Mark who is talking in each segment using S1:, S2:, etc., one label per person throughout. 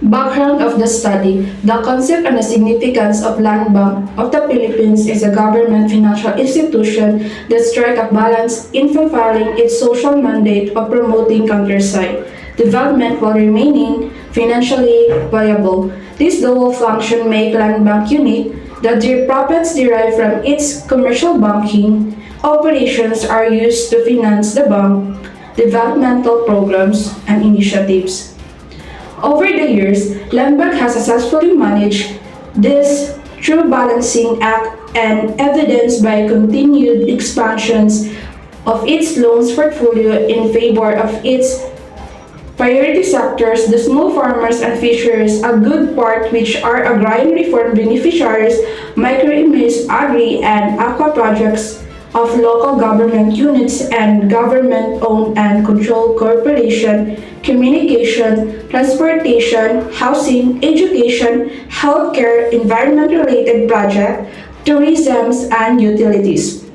S1: Background of the study. The concept and the significance of Land Bank of the Philippines is a government financial institution that strikes a balance in fulfilling its social mandate of promoting countryside development while remaining financially viable. This dual function makes Land Bank unique, that their profits derived from its commercial banking operations are used to finance the bank, developmental programs, and initiatives. Over the years, Lambert has successfully managed this through balancing act and evidenced by continued expansions of its loans portfolio in favor of its priority sectors, the small farmers and fishers, a good part which are agrarian reform beneficiaries, micro-image, agri, and aqua projects of local government units and government-owned and controlled corporation, communication, transportation, housing, education, healthcare, environment-related projects, tourism, and utilities.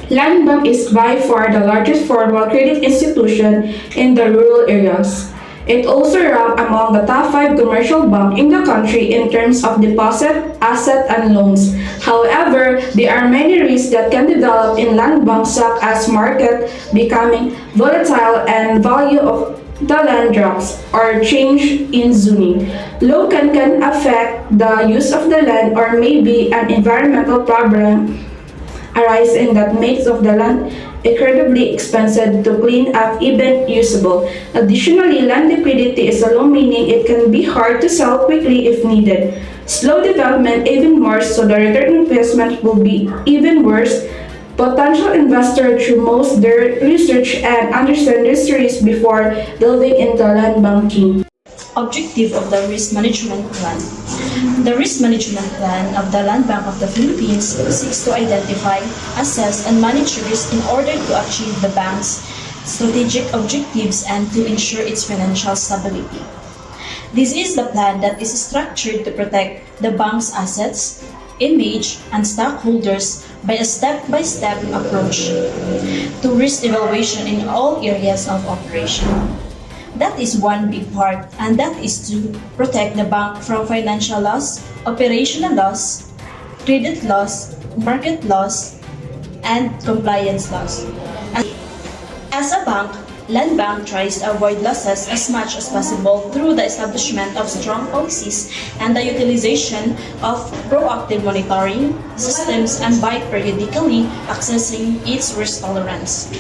S1: Land Bank is by far the largest formal credit institution in the rural areas. It also ranks among the top 5 commercial banks in the country in terms of deposit, asset, and loans. However, there are many risks that can develop in land banks such as market becoming volatile and value of the land drops or change in zoning. Low can affect the use of the land or may be an environmental problem arising that makes of the land incredibly expensive to clean up even usable. Additionally, land liquidity is low, meaning it can be hard to sell quickly if needed. Slow development even more, so the return investment will be even worse. Potential investors should most their research and understand this risk before delving into land banking.
S2: Objective of the Risk Management Plan. The Risk Management Plan of the Land Bank of the Philippines seeks to identify, assess, and manage risk in order to achieve the bank's strategic objectives and to ensure its financial stability. This is the plan that is structured to protect the bank's assets, image, and stockholders by a step-by-step approach to risk evaluation in all areas of operation. That is one big part, and that is to protect the bank from financial loss, operational loss, credit loss, market loss, and compliance loss. As a bank, Land Bank tries to avoid losses as much as possible through the establishment of strong policies and the utilization of proactive monitoring systems and by periodically assessing its risk tolerance.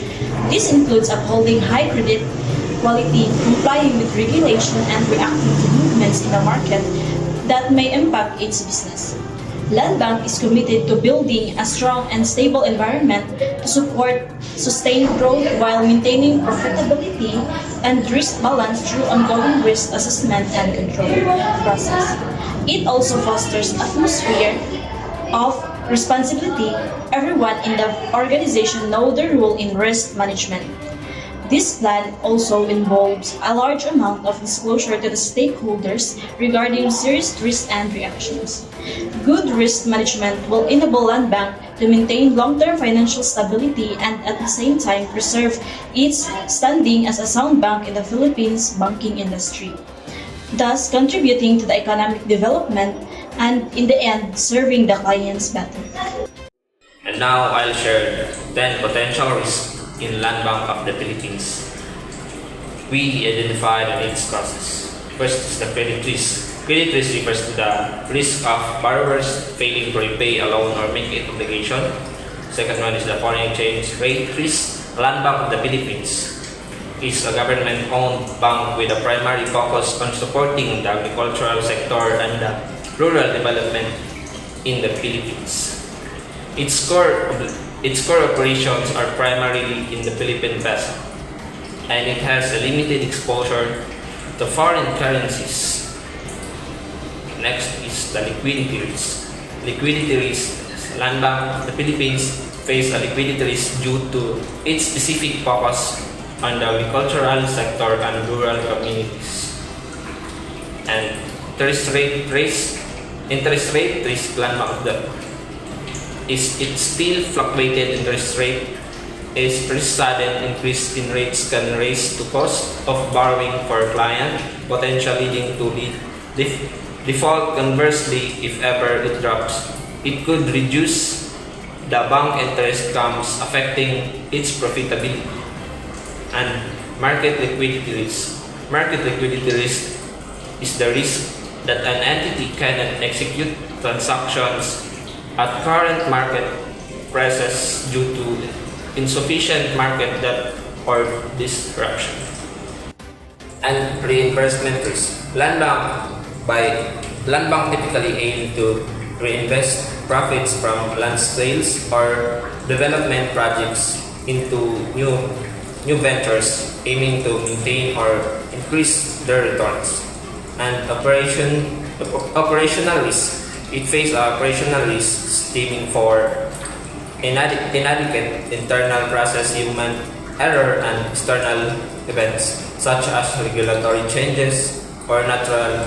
S2: This includes upholding high credit quality, complying with regulation, and reacting to movements in the market that may impact its business. Land Bank is committed to building a strong and stable environment to support sustained growth while maintaining profitability and risk balance through ongoing risk assessment and control process. It also fosters an atmosphere of responsibility. Everyone in the organization knows their role in risk management. This plan also involves a large amount of disclosure to the stakeholders regarding serious risks and reactions. Good risk management will enable Land Bank to maintain long-term financial stability and at the same time preserve its standing as a sound bank in the Philippines banking industry, thus contributing to the economic development and in the end serving the clients better.
S3: And now I'll share 10 potential risks in Land Bank of the Philippines. We identified the needs causes. First is the credit risk. Credit risk refers to the risk of borrowers failing to repay a loan or make an obligation. Second one is the foreign exchange rate risk. Land Bank of the Philippines is a government-owned bank with a primary focus on supporting the agricultural sector and the rural development in the Philippines. Its core operations are primarily in the Philippine peso, and it has a limited exposure to foreign currencies. Next is the liquidity risk. Liquidity risk. Land Bank of the Philippines face a liquidity risk due to its specific focus on the agricultural sector and rural communities. And interest rate risk. Land Bank of the its still fluctuated interest rate is pretty sudden increase in rates can raise the cost of borrowing for a client, potentially leading to Default, conversely, if ever it drops, it could reduce the bank interest comes affecting its profitability. And market liquidity risk. Market liquidity risk is the risk that an entity cannot execute transactions at current market prices due to insufficient market depth or disruption. And reimbursement risk. Land bank typically aim to reinvest profits from land sales or development projects into new ventures, aiming to maintain or increase their returns. And operational risk. It faces operational risks stemming for inadequate internal process, human error, and external events such as regulatory changes or natural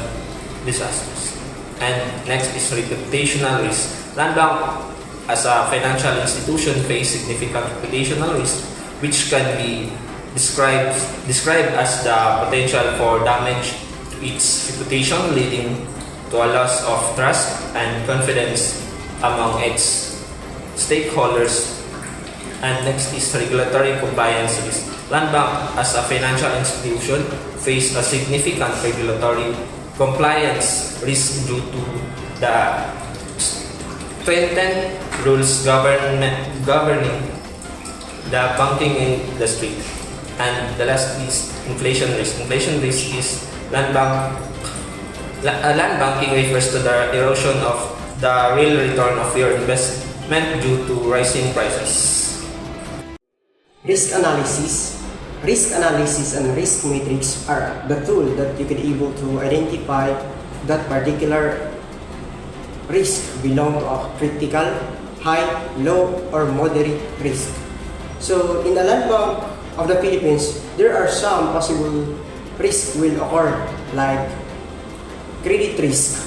S3: disasters. And next is reputational risk. Land bank as a financial institution face significant reputational risk, which can be described as the potential for damage to its reputation, leading to a loss of trust and confidence among its stakeholders. And next is regulatory compliance risk. Land bank as a financial institution face a significant regulatory compliance risk due to the stringent rules governing the banking industry. And the last is inflation risk. Inflation risk is land banking refers to the erosion of the real return of your investment due to rising prices.
S4: Risk analysis. Risk analysis and risk matrix are the tool that you can able to identify that particular risk belong to a critical, high, low, or moderate risk. So in the land bank of the Philippines, there are some possible risks will occur like credit risk.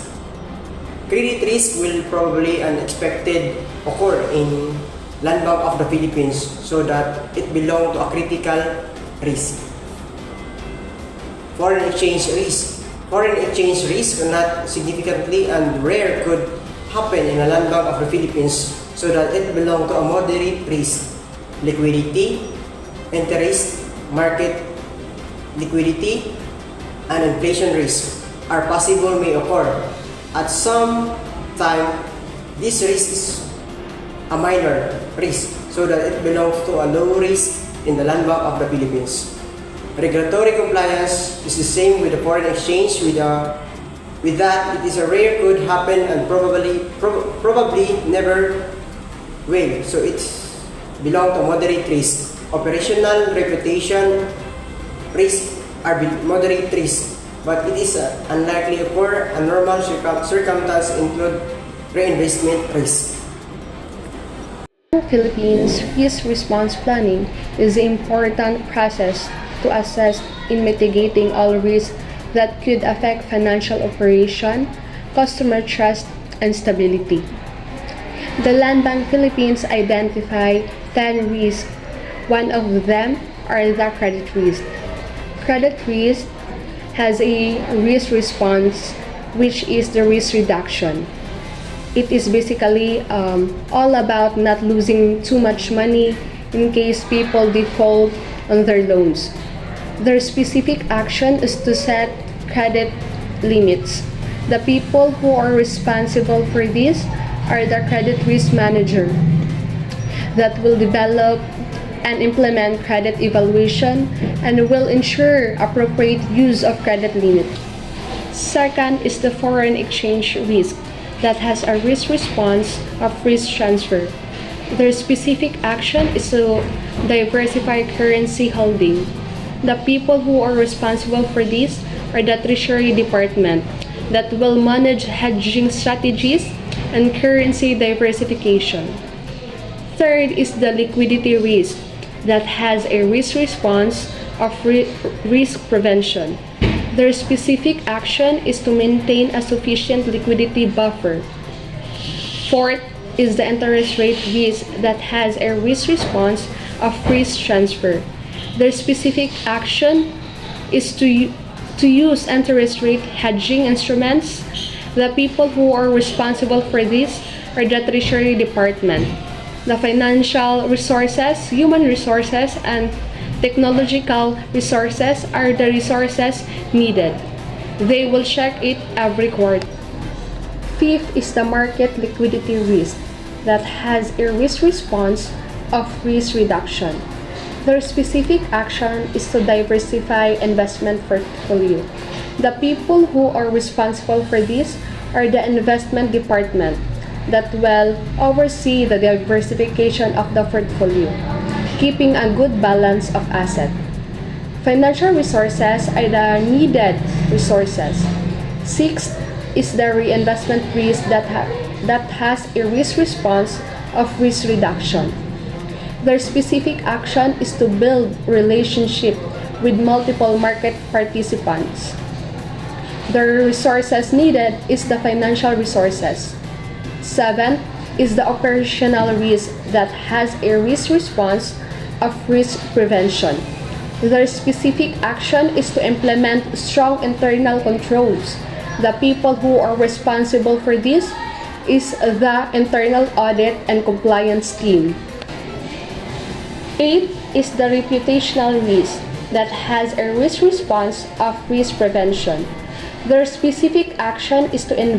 S4: Credit risk will probably unexpected occur in land bank of the Philippines so that it belong to a critical risk. Foreign exchange risk. Foreign exchange risk not significantly and rare could happen in a land bank of the Philippines so that it belong to a moderate risk. Liquidity, interest, market liquidity, and inflation risk are possible may occur. At some time, this risk is a minor risk so that it belongs to a low risk in the land bank of the Philippines. Regulatory compliance is the same with the foreign exchange. With that, it is a rare could happen and probably never will. So it's belong to moderate risk. Operational reputation risk are moderate risk, but it is unlikely occur. A normal circumstance include reinvestment risk.
S5: Philippines risk response planning is an important process to assess in mitigating all risks that could affect financial operation, customer trust, and stability. The Land Bank Philippines identify 10 risks. One of them are the credit risk. Credit risk has a risk response, which is the risk reduction. It is basically all about not losing too much money in case people default on their loans. Their specific action is to set credit limits. The people who are responsible for this are the credit risk manager that will develop and implement credit evaluation and will ensure appropriate use of credit limit. Second is the foreign exchange risk that has a risk response of risk transfer. Their specific action is to diversify currency holding. The people who are responsible for this are the Treasury Department that will manage hedging strategies and currency diversification. Third is the liquidity risk that has a risk response of risk prevention. Their specific action is to maintain a sufficient liquidity buffer. Fourth is the interest rate risk that has a risk response of risk transfer. Their specific action is to to use interest rate hedging instruments. The people who are responsible for this are the Treasury Department. The financial resources, human resources, and technological resources are the resources needed. They will check it every quarter. Fifth is the market liquidity risk that has a risk response of risk reduction. Their specific action is to diversify investment portfolio. The people who are responsible for this are the investment department that will oversee the diversification of the portfolio, keeping a good balance of assets. Financial resources are the needed resources. Sixth is the reinvestment risk that has a risk response of risk reduction. Their specific action is to build relationship with multiple market participants. The resources needed is the financial resources. Seventh is the operational risk that has a risk response of risk prevention. Their specific action is to implement strong internal controls. The people who are responsible for this is the internal audit and compliance team. Eighth is the reputational risk that has a risk response of risk prevention. Their specific action is to invest